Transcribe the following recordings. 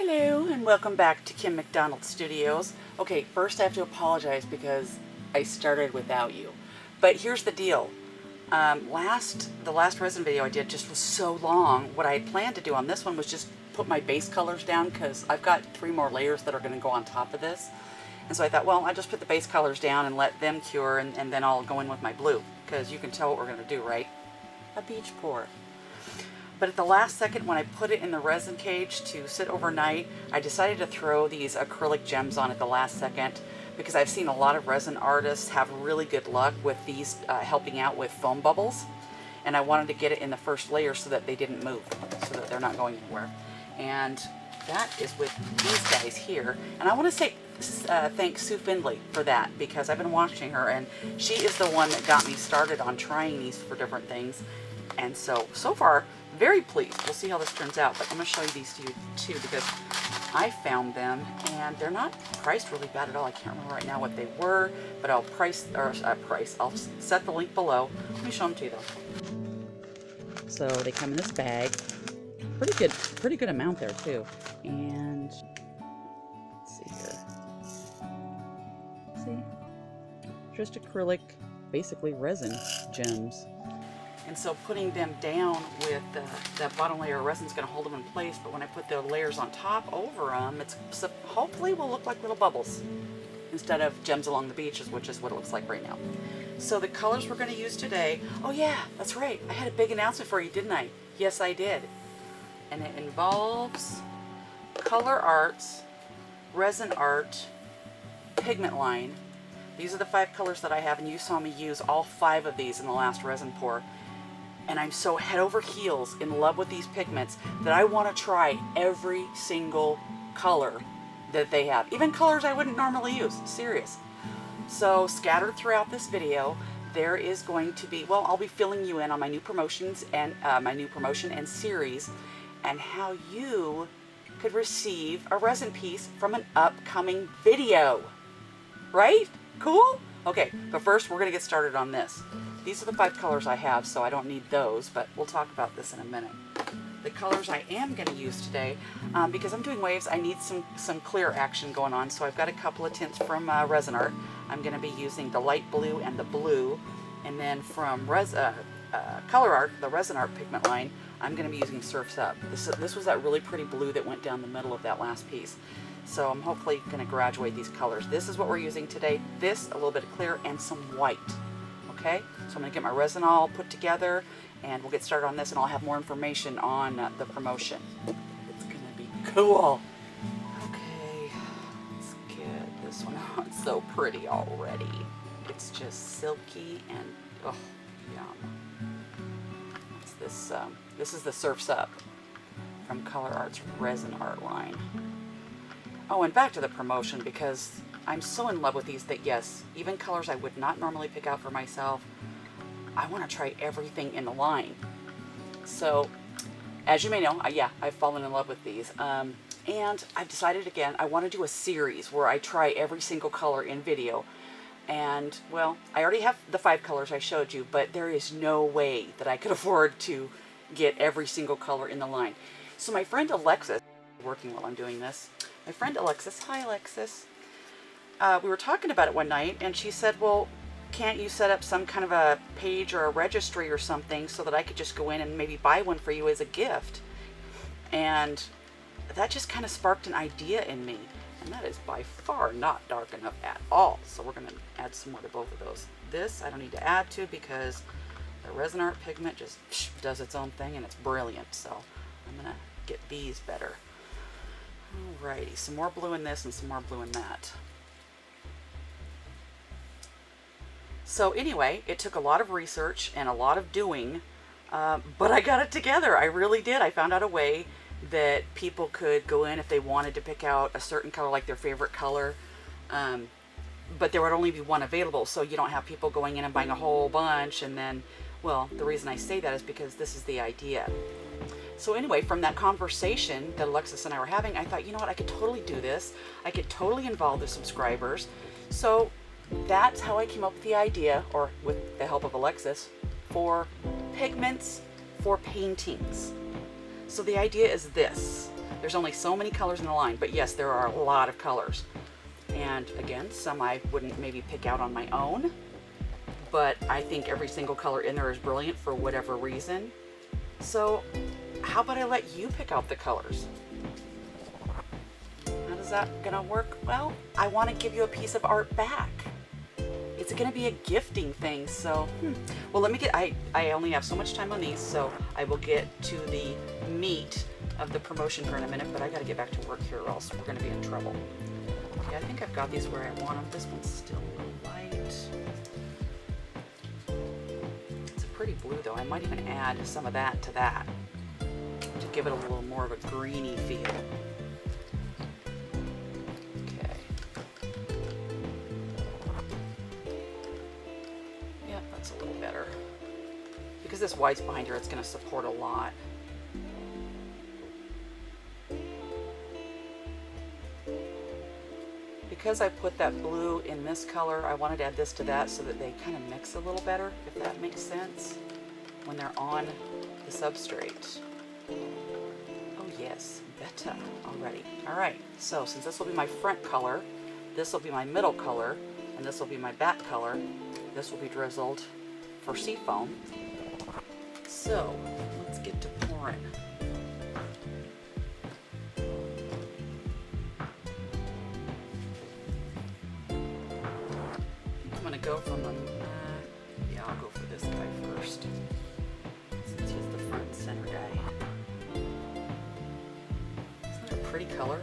Hello and welcome back to Kim McDonald Studios. Okay, first I have to apologize because I started without you. But here's the deal. The last resin video I did just was so long. What I had planned to do on this one was just put my base colors down because I've got 3 more layers that are going to go on top of this. And so I thought, well, I just put the base colors down and let them cure and then I'll go in with my blue. Because you can tell what we're going to do, right? A beach pour. But at the last second, when I put it in the resin cage to sit overnight, I decided to throw these acrylic gems on at the last second because I've seen a lot of resin artists have really good luck with these helping out with foam bubbles. And I wanted to get it in the first layer so that they didn't move, so that they're not going anywhere. And that is with these guys here. And I want to say thank Sue Findlay for that because I've been watching her and she is the one that got me started on trying these for different things. And so far, very pleased. We'll see how this turns out, but I'm going to show you these to you too because I found them and they're not priced really bad at all. I can't remember right now what they were, but I'll I'll set the link below. Let me show them to you though. So they come in this bag. Pretty good amount there too. And let's see here. See? Just acrylic, basically resin gems. And so putting them down with that bottom layer of resin is going to hold them in place, but when I put the layers on top over them, it's hopefully will look like little bubbles instead of gems along the beaches, which is what it looks like right now. So the colors we're going to use today, oh yeah, that's right, I had a big announcement for you, didn't I? Yes, I did. And it involves color arts, resin art, pigment line. These are the 5 colors that I have, and you saw me use all 5 of these in the last resin pour. And I'm so head over heels in love with these pigments that I want to try every single color that they have. Even colors I wouldn't normally use, serious. So scattered throughout this video, there is going to be, well, I'll be filling you in on my new promotions and my new promotion and series and how you could receive a resin piece from an upcoming video. Right? Cool? Okay, but first we're going to get started on this. These are the 5 colors I have, so I don't need those, but we'll talk about this in a minute. The colors I am going to use today, because I'm doing waves, I need some clear action going on, so I've got a couple of tints from Resin Art. I'm going to be using the light blue and the blue, and then from Color Art, the Resin Art pigment line, I'm going to be using Surf's Up. This was that really pretty blue that went down the middle of that last piece. So I'm hopefully going to graduate these colors. This is what we're using today. This, a little bit of clear, and some white. Okay, so I'm going to get my resin all put together and we'll get started on this and I'll have more information on the promotion. It's going to be cool. Okay, let's get this one on. It's so pretty already. It's just silky and, oh, yum. What's this? This is the Surf's Up from Color Art's Resin Art line. Oh, and back to the promotion because I'm so in love with these that yes, even colors I would not normally pick out for myself, I want to try everything in the line. So, as you may know, I've fallen in love with these. And I've decided again, I want to do a series where I try every single color in video. And, well, I already have the 5 colors I showed you, but there is no way that I could afford to get every single color in the line. So my friend Alexis, working while I'm doing this, my friend Alexis, hi Alexis, we were talking about it one night and she said, well, can't you set up some kind of a page or a registry or something so that I could just go in and maybe buy one for you as a gift? And that just kind of sparked an idea in me. And that is by far not dark enough at all. So we're going to add some more to both of those. This I don't need to add to because the Resin Art pigment just does its own thing and it's brilliant. So I'm going to get these better. Alrighty, some more blue in this and some more blue in that. So anyway, it took a lot of research and a lot of doing, but I got it together. I really did. I found out a way that people could go in if they wanted to pick out a certain color, like their favorite color, but there would only be one available, so you don't have people going in and buying a whole bunch and then, well, the reason I say that is because this is the idea. So anyway, from that conversation that Alexis and I were having, I thought, you know what, I could totally do this. I could totally involve the subscribers. So that's how I came up with the idea, or with the help of Alexis, for pigments for paintings. So the idea is this. There's only so many colors in the line, but yes, there are a lot of colors. And again, some I wouldn't maybe pick out on my own, but I think every single color in there is brilliant for whatever reason. So how about I let you pick out the colors? How is that gonna work? Well, I want to give you a piece of art back. It's gonna be a gifting thing, so well, let me get, I only have so much time on these, so I will get to the meat of the promotion here in a minute, but I gotta get back to work here or else we're gonna be in trouble. Okay, I think I've got these where I want them. This one's still a little light. It's a pretty blue though. I might even add some of that to that to give it a little more of a greeny feel. Okay. Yeah, that's a little better. Because this white's behind here, it's going to support a lot. Because I put that blue in this color, I wanted to add this to that so that they kind of mix a little better, if that makes sense, when they're on the substrate. Oh yes, better already. All right, so since this will be my front color, this will be my middle color, and this will be my back color, this will be drizzled for seafoam. So let's get to pouring. Go from the, yeah, I'll go for this guy first, since he's the front and center guy. Isn't that a pretty color?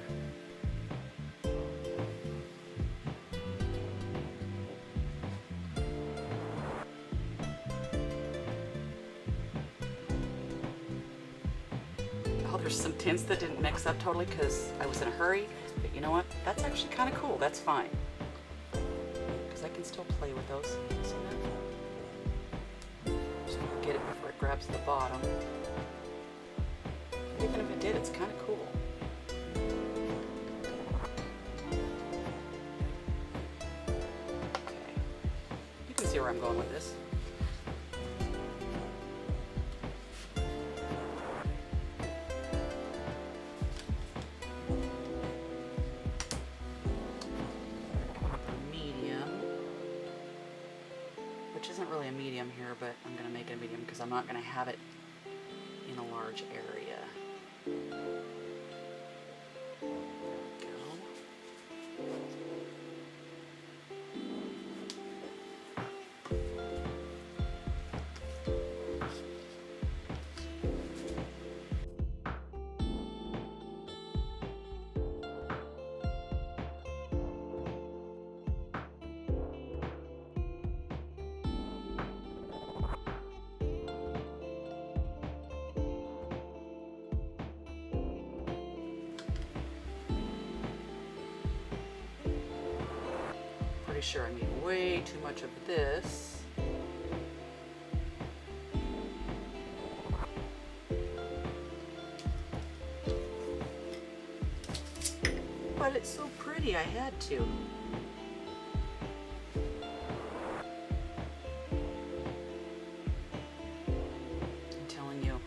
Oh, there's some tints that didn't mix up totally because I was in a hurry, but you know what? That's actually kind of cool. That's fine. I can still play with those. See that? Just don't get it before it grabs the bottom. Even if it did, it's kind of cool. Okay. You can see where I'm going with this. Which isn't really a medium here, but I'm going to make it a medium because I'm not going to have it in a large area. There we go. Sure, I made way too much of this. But it's so pretty, I had to. I'm telling you,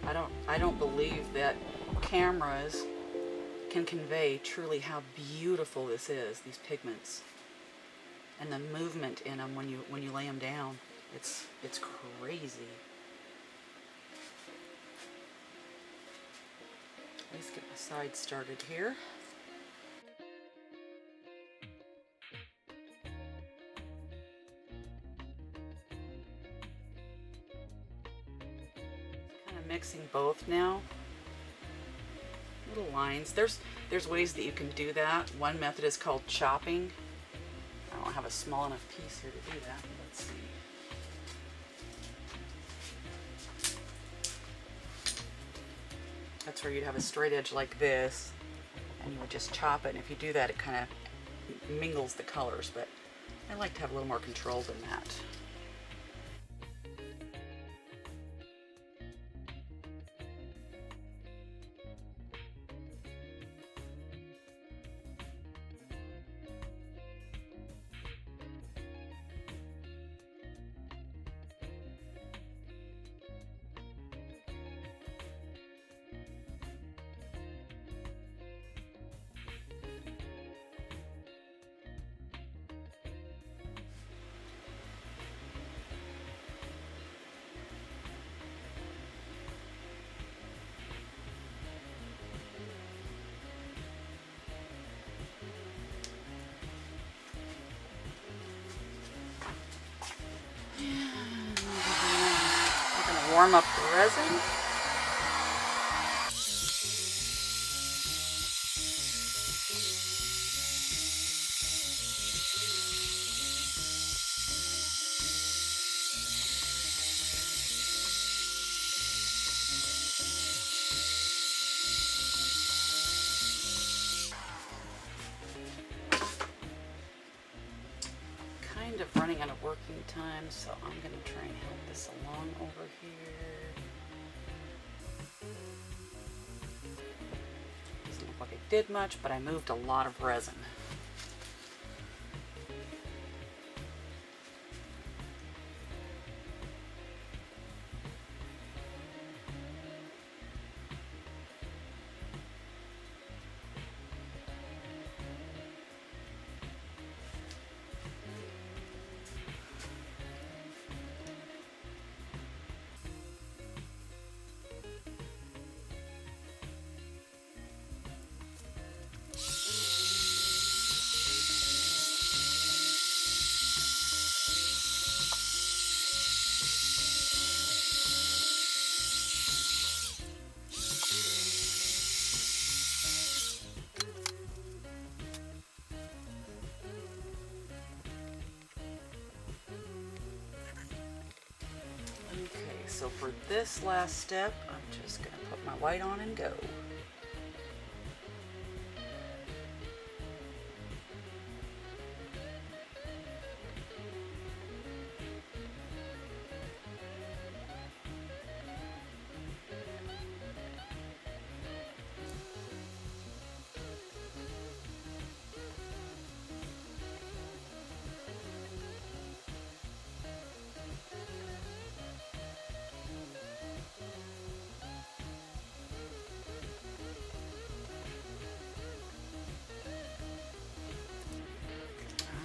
I don't believe that cameras can convey truly how beautiful this is, these pigments. And the movement in them when you lay them down, it's crazy. Let's get my side started here. Kind of mixing both now. Little lines. There's ways that you can do that. One method is called chopping. I don't have a small enough piece here to do that. Let's see. That's where you'd have a straight edge like this, and you would just chop it. And if you do that, it kind of mingles the colors, but I like to have a little more control than that. warm up the resin. Kind of running out of working time, so I'm going to try and help this along over here. Doesn't look like I did much, but I moved a lot of resin. Okay, so for this last step, I'm just going to put my white on and go.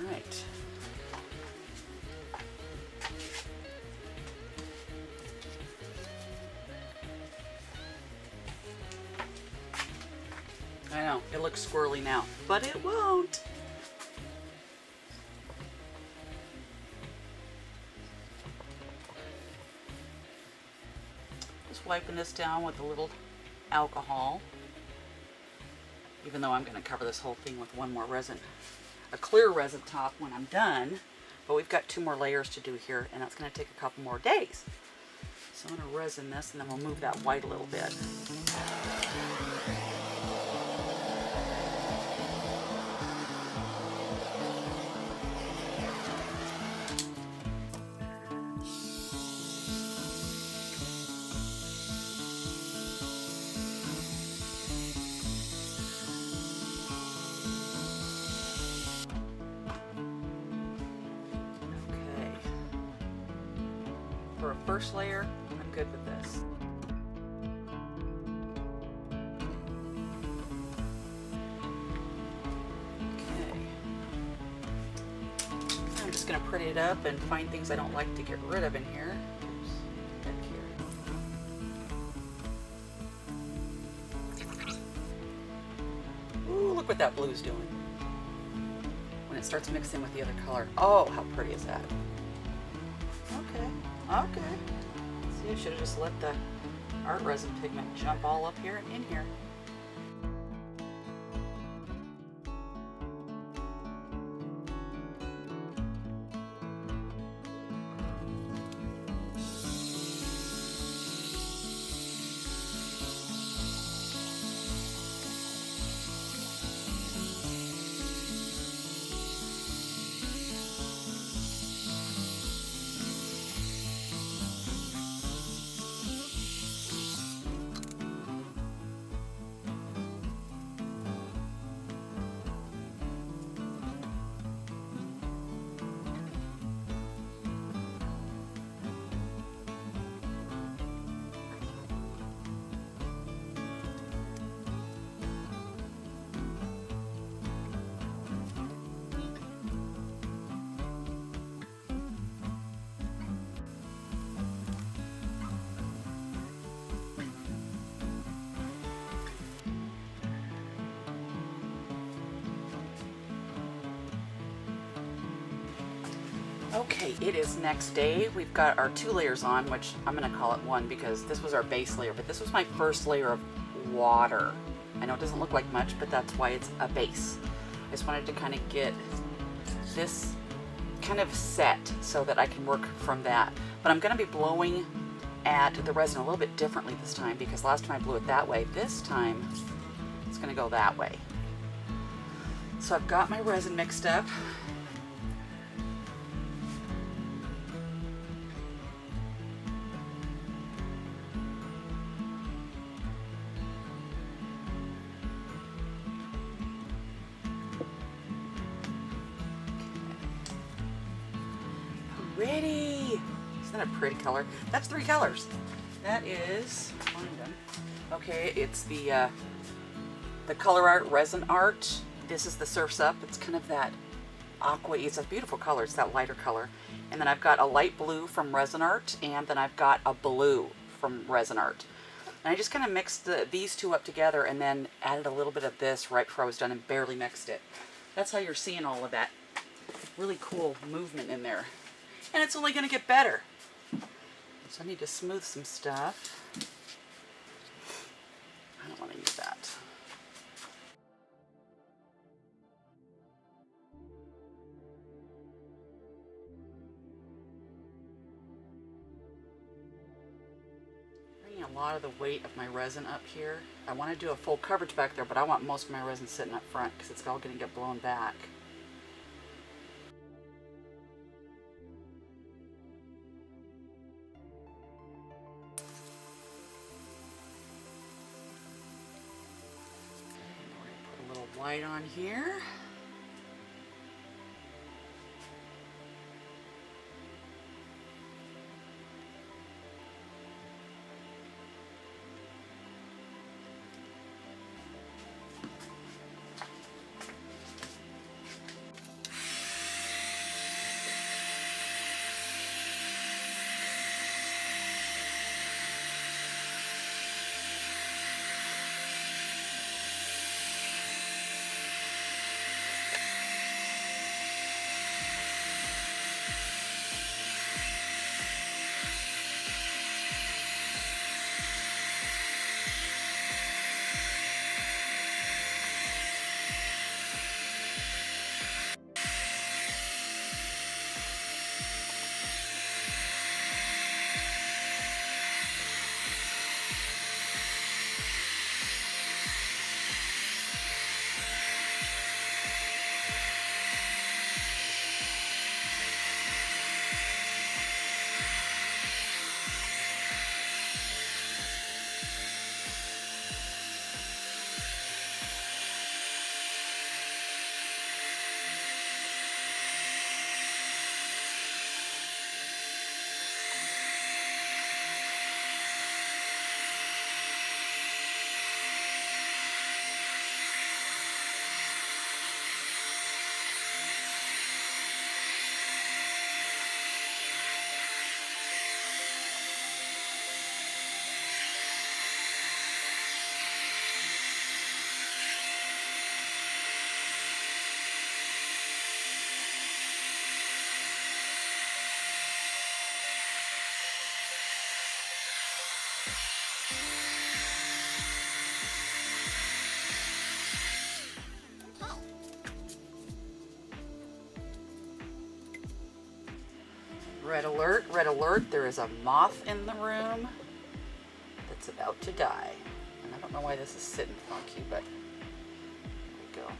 Right. I know, it looks squirrely now, but it won't. Just wiping this down with a little alcohol, even though I'm going to cover this whole thing with one more resin. A clear resin top when I'm done, but we've got 2 more layers to do here, and that's going to take a couple more days. So I'm going to resin this, and then we'll move that white a little bit. For a first layer, I'm good with this. Okay. I'm just going to pretty it up and find things I don't like to get rid of in here. Oops, back here. Ooh, look what that blue's doing. When it starts mixing with the other color. Oh, how pretty is that? Okay. Okay. See, I should have just let the art resin pigment jump all up here and in here. Okay, it is next day. We've got our 2 layers on, which I'm gonna call it 1 because this was our base layer, but this was my first layer of water. I know it doesn't look like much, but that's why it's a base. I just wanted to kind of get this kind of set so that I can work from that. But I'm gonna be blowing at the resin a little bit differently this time because last time I blew it that way. This time it's gonna go that way. So I've got my resin mixed up. Pretty. Isn't that a pretty color? That's 3 colors. That is, find them. Okay, it's the color art, resin art. This is the Surf's Up. It's kind of that aqua. It's a beautiful color. It's that lighter color. And then I've got a light blue from resin art, and then I've got a blue from resin art. And I just kind of mixed these 2 up together and then added a little bit of this right before I was done and barely mixed it. That's how you're seeing all of that really cool movement in there. And it's only going to get better. So I need to smooth some stuff. I don't want to use that. Bringing a lot of the weight of my resin up here. I want to do a full coverage back there, but I want most of my resin sitting up front because it's all going to get blown back. White on here. Red alert, there is a moth in the room that's about to die. And I don't know why this is sitting funky, but there we go.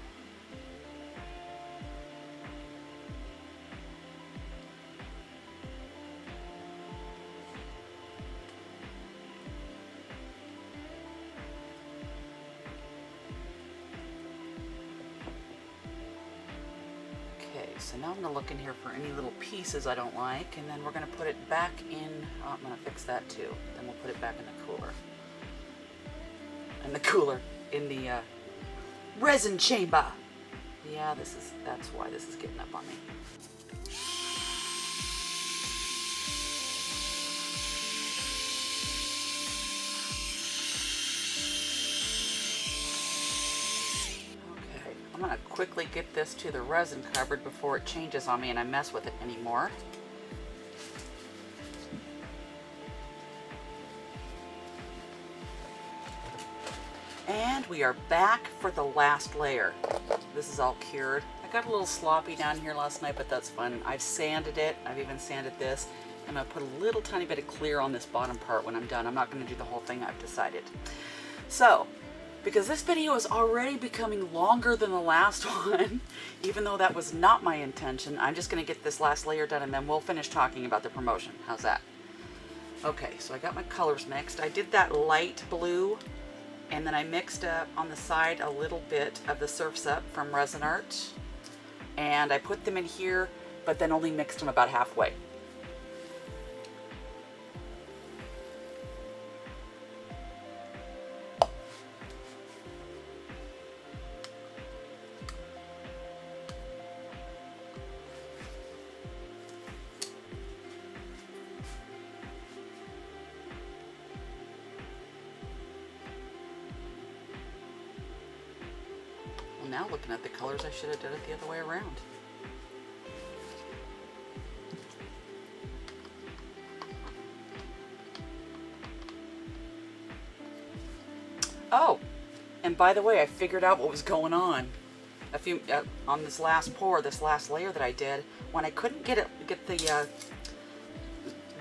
So now I'm going to look in here for any little pieces I don't like, and then we're going to put it back in, oh, I'm going to fix that too. Then we'll put it back in the cooler. In the resin chamber. Yeah, that's why this is getting up on me. I'm going to quickly get this to the resin cupboard before it changes on me and I mess with it anymore. And we are back for the last layer. This is all cured. I got a little sloppy down here last night, but that's fun. I've sanded it. I've even sanded this. I'm going to put a little tiny bit of clear on this bottom part when I'm done. I'm not going to do the whole thing, I've decided. So, because this video is already becoming longer than the last one, even though that was not my intention, I'm just going to get this last layer done and then we'll finish talking about the promotion. How's that? Okay, so I got my colors mixed. I did that light blue, and then I mixed up on the side a little bit of the Surf's Up from Resin Art, and I put them in here, but then only mixed them about halfway. Now looking at the colors, I should have done it the other way around. Oh, and by the way, I figured out what was going on. On this last pour, this last layer that I did, when I couldn't get the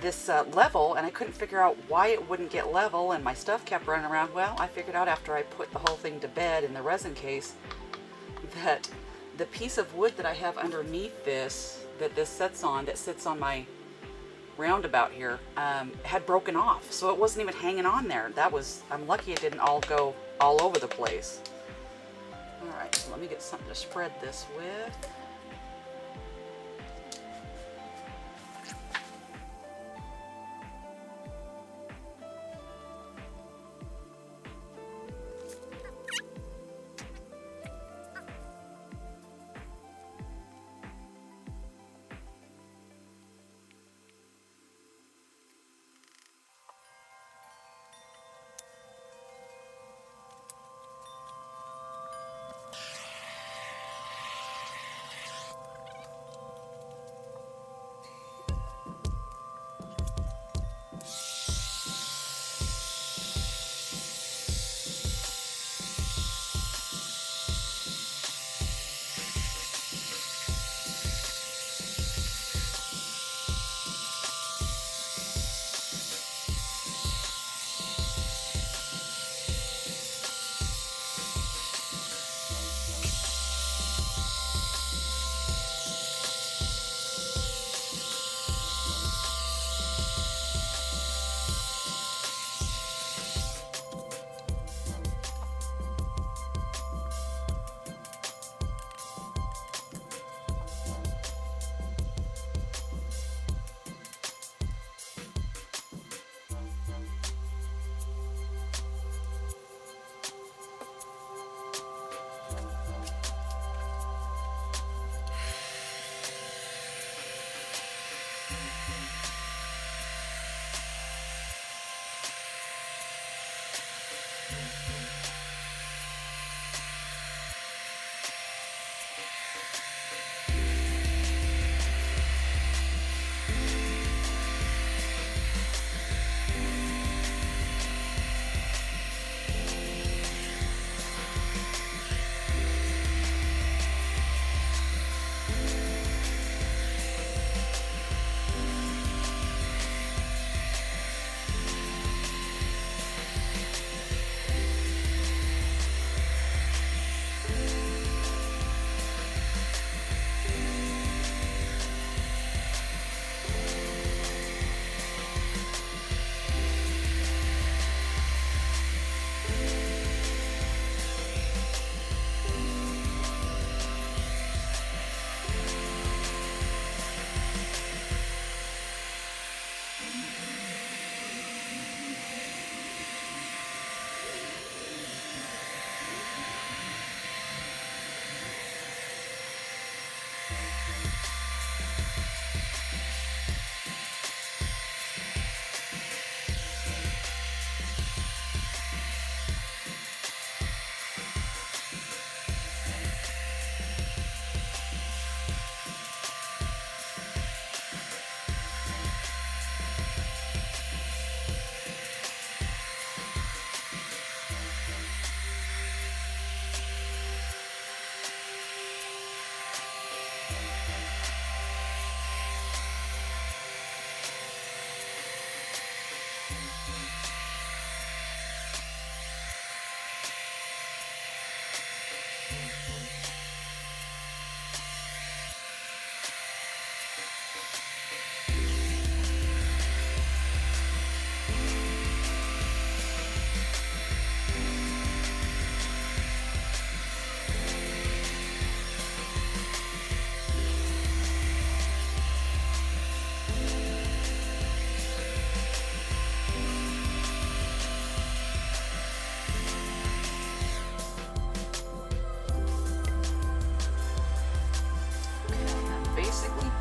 this level, and I couldn't figure out why it wouldn't get level, and my stuff kept running around. Well, I figured out after I put the whole thing to bed in the resin case that the piece of wood that I have underneath this, that this sits on my roundabout here, had broken off. So it wasn't even hanging on there. I'm lucky it didn't all go all over the place. All right, so let me get something to spread this with.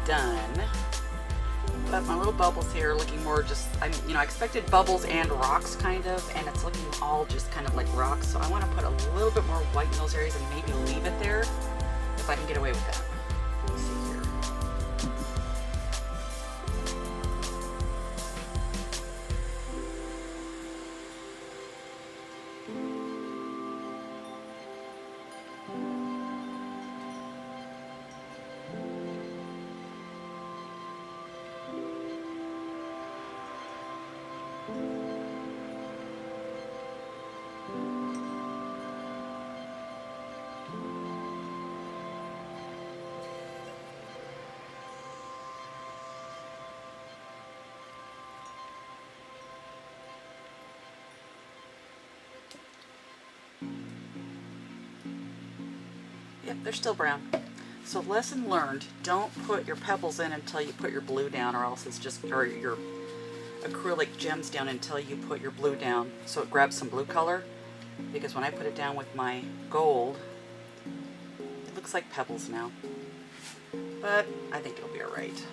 done. But my little bubbles here are looking more just, I expected bubbles and rocks kind of, and it's looking all just kind of like rocks. So I want to put a little bit more white in those areas and maybe leave it there if I can get away with that. Let's see here. Yep, they're still brown. So lesson learned, don't put your pebbles in until you put your blue down, or else it's just, or your acrylic gems down until you put your blue down, so it grabs some blue color. Because when I put it down with my gold, it looks like pebbles now. But I think it'll be alright.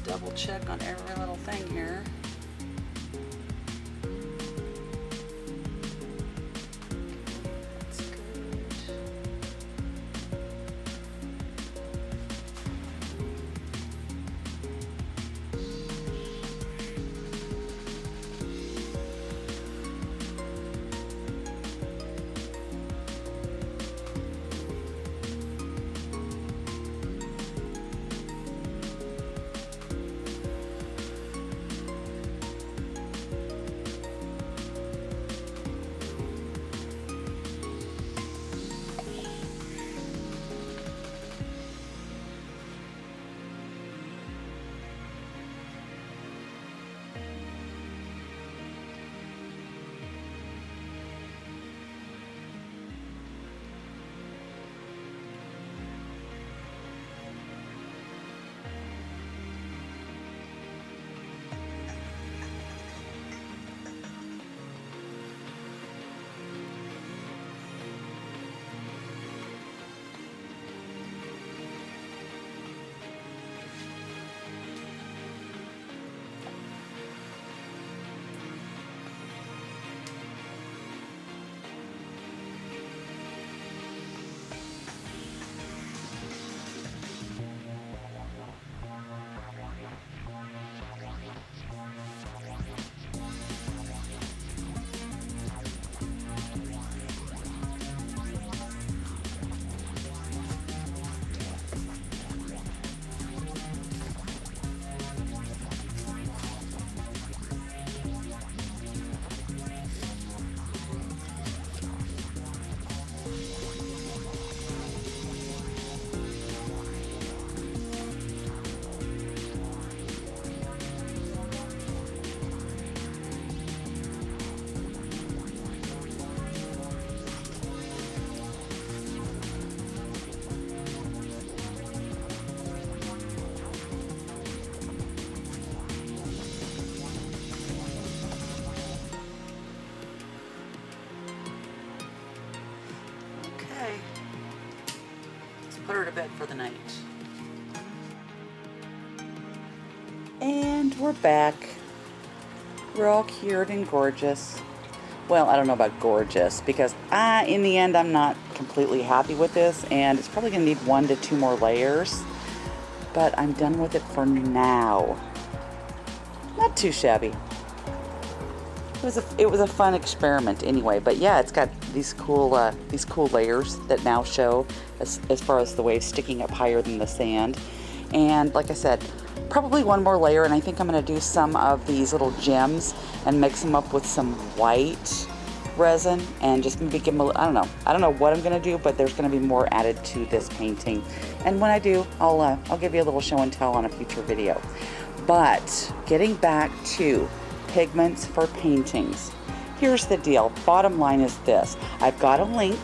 Double check on every little thing here. That's good. Put her to bed for the night. And we're back. We're all cured and gorgeous. Well, I don't know about gorgeous, because in the end I'm not completely happy with this, and it's probably going to need 1 to 2 more layers, but I'm done with it for now. Not too shabby. It was a fun experiment anyway, but yeah, it's got these cool layers that now show as far as the wave sticking up higher than the sand. And like I said, probably 1 more layer, and I think I'm going to do some of these little gems and mix them up with some white resin and just maybe give them a, I don't know what I'm going to do, but there's going to be more added to this painting. And when I do, I'll give you a little show and tell on a future video. But getting back to pigments for paintings, here's the deal. Bottom line is this: I've got a link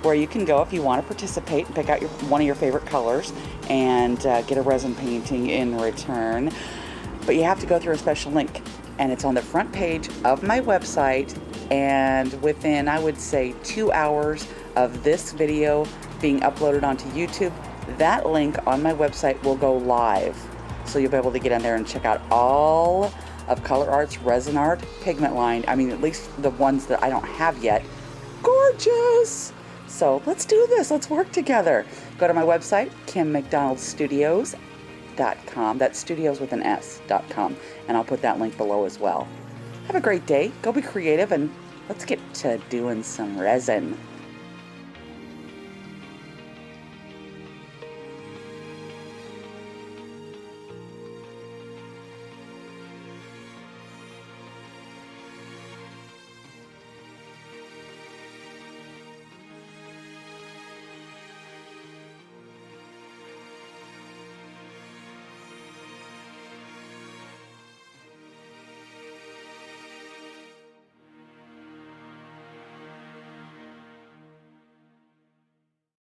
where you can go if you want to participate and pick out one of your favorite colors and get a resin painting in return. But you have to go through a special link, and it's on the front page of my website. And within, I would say, 2 hours of this video being uploaded onto YouTube, that link on my website will go live. So you'll be able to get in there and check out all of Color Art's resin art pigment line. I mean, at least the ones that I don't have yet. Gorgeous! So let's do this. Let's work together. Go to my website, KimMcDonaldStudios.com. That's studios with an S.com. And I'll put that link below as well. Have a great day. Go be creative, and let's get to doing some resin.